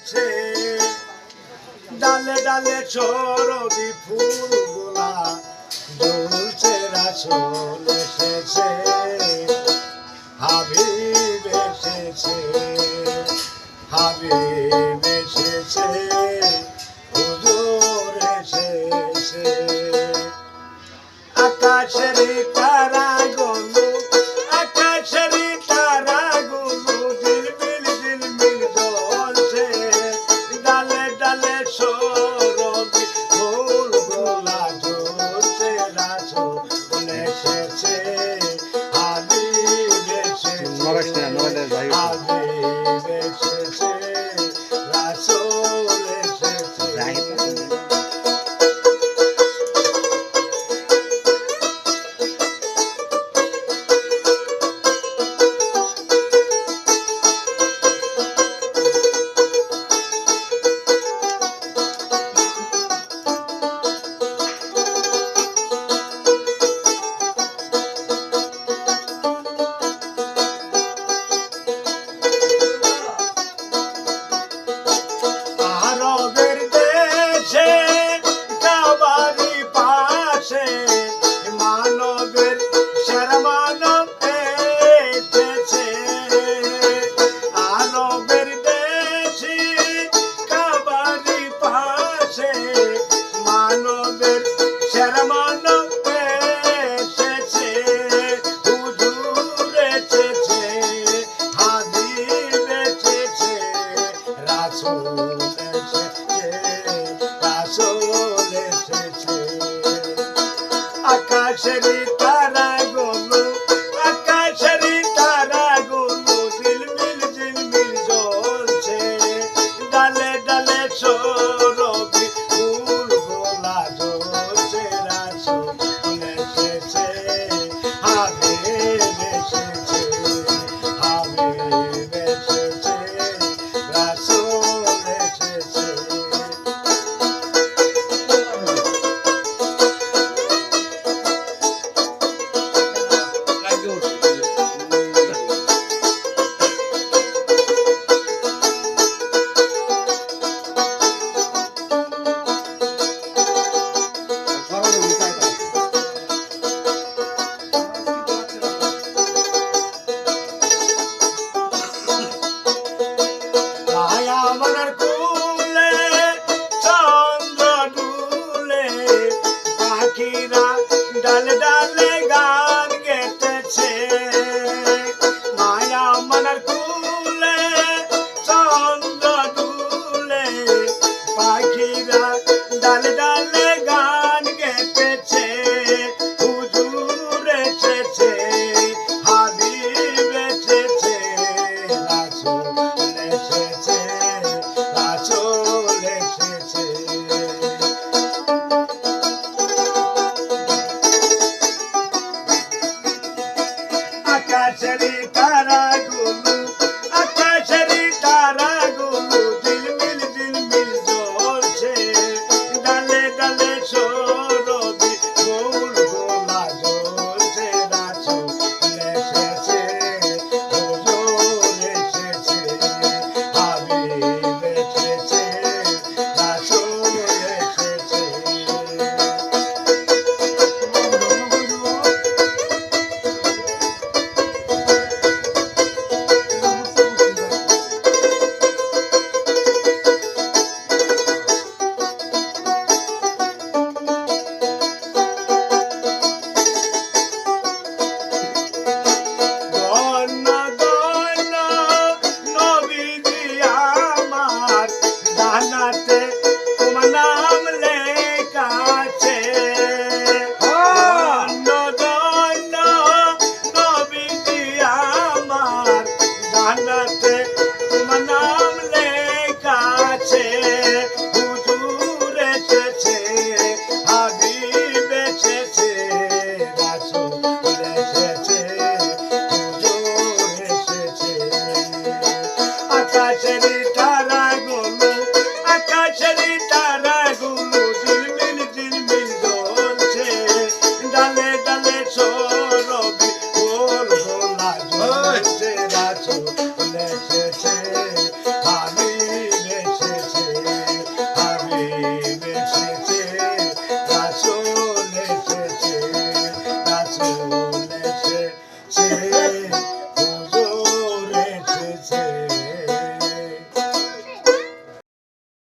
এসেছে ডালে ডালে চরবি ফুলগুলা ঝুলছে রাসূল এসেছে হাবিব এসেছে হাবিব এসেছে হুজুর এসেছে আকাশের তারাগুলো আকাশের তারাগুলো ঝিলমিল ঝিলমিল জ্বলছে ডালে ডালে সরবি ফুলগুলা ঝুলছে রাসূল এসেছে হাবিব এসেছে হাবিব এসেছে রাসূল এসেছে আরবের দেশে কাবারি পাশে মানবের সেরা মানব এসেছে আরবের দেশে কাবারি পাশে মানবের সেরা মানব এসেছে হুজুর এসেছে হাবিব এসেছে রাসূল আকাশের তারাগুলো আকাশের তারাগুলো ঝিলমিল ঝিলমিল জ্বলছে ডালে ডালে চরবি ফুলগুলা জ্বলছে রাসূল এসেছে হাবিব এসেছে হাবিব এসেছে রাসূল এসেছে মায়া মনের